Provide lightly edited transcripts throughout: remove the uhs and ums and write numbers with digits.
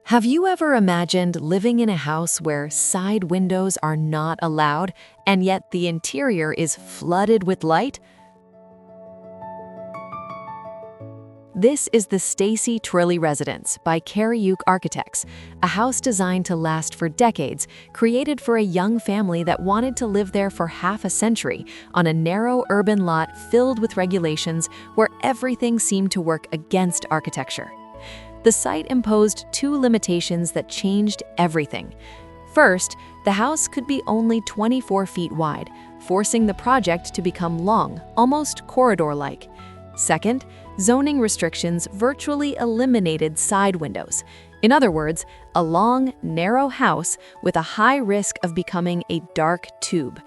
Have you ever imagined living in a house where side windows are not allowed, and yet the interior is flooded with light? This is the Stacey-Turley Residence by Kariouk Architects, a house designed to last for decades, created for a young family that wanted to live there for half a century on a narrow urban lot filled with regulations where everything seemed to work against architecture. The site imposed two limitations that changed everything. First, the house could be only 24 feet wide, forcing the project to become long, almost corridor-like. Second, zoning restrictions virtually eliminated side windows. In other words, a long, narrow house with a high risk of becoming a dark tube.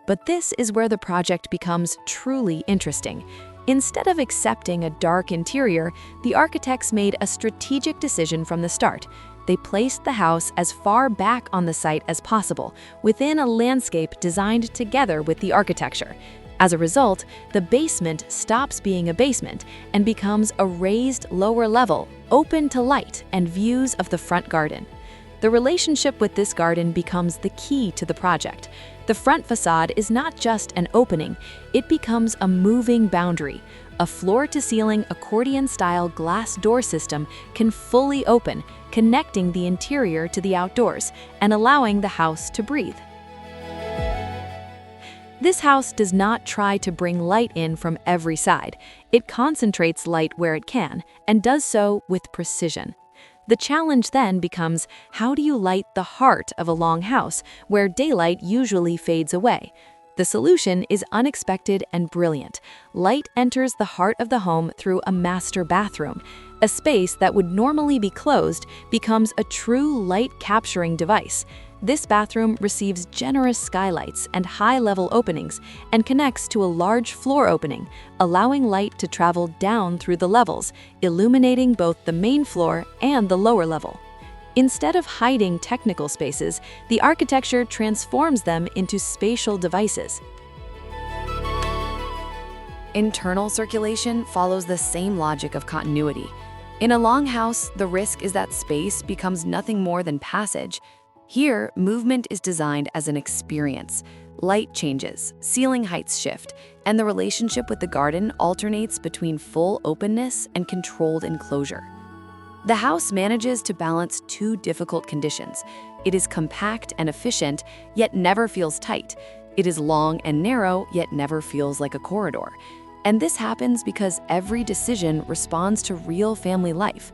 But this is where the project becomes truly interesting. Instead of accepting a dark interior, the architects made a strategic decision from the start. They placed the house as far back on the site as possible, within a landscape designed together with the architecture. As a result, the basement stops being a basement and becomes a raised lower level, open to light and views of the front garden. The relationship with this garden becomes the key to the project. The front facade is not just an opening, it becomes a moving boundary. A floor-to-ceiling accordion-style glass door system can fully open, connecting the interior to the outdoors and allowing the house to breathe. This house does not try to bring light in from every side. It concentrates light where it can, and does so with precision. The challenge then becomes, how do you light the heart of a long house where daylight usually fades away? The solution is unexpected and brilliant. Light enters the heart of the home through a master bathroom. A space that would normally be closed becomes a true light-capturing device. This bathroom receives generous skylights and high-level openings and connects to a large floor opening, allowing light to travel down through the levels, illuminating both the main floor and the lower level. Instead of hiding technical spaces, the architecture transforms them into spatial devices. Internal circulation follows the same logic of continuity. In a long house, the risk is that space becomes nothing more than passage. Here, movement is designed as an experience. Light changes, ceiling heights shift, and the relationship with the garden alternates between full openness and controlled enclosure. The house manages to balance two difficult conditions. It is compact and efficient, yet never feels tight. It is long and narrow, yet never feels like a corridor. And this happens because every decision responds to real family life.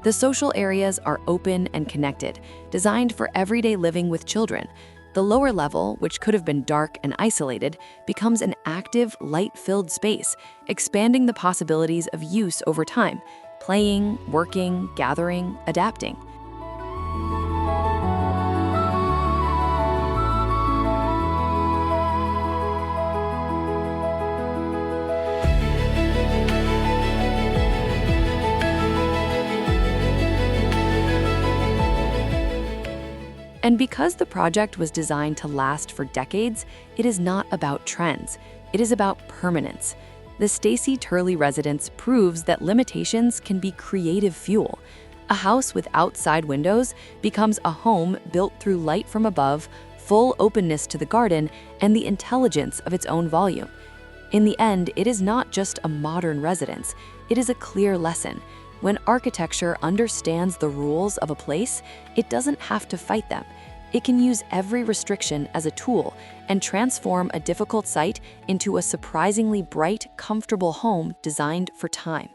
The social areas are open and connected, designed for everyday living with children. The lower level, which could have been dark and isolated, becomes an active, light-filled space, expanding the possibilities of use over time, playing, working, gathering, adapting. And because the project was designed to last for decades, it is not about trends. It is about permanence. The Stacey-Turley Residence proves that limitations can be creative fuel. A house with outside windows becomes a home built through light from above, full openness to the garden, and the intelligence of its own volume. In the end, it is not just a modern residence. It is a clear lesson. When architecture understands the rules of a place, it doesn't have to fight them. It can use every restriction as a tool and transform a difficult site into a surprisingly bright, comfortable home designed for time.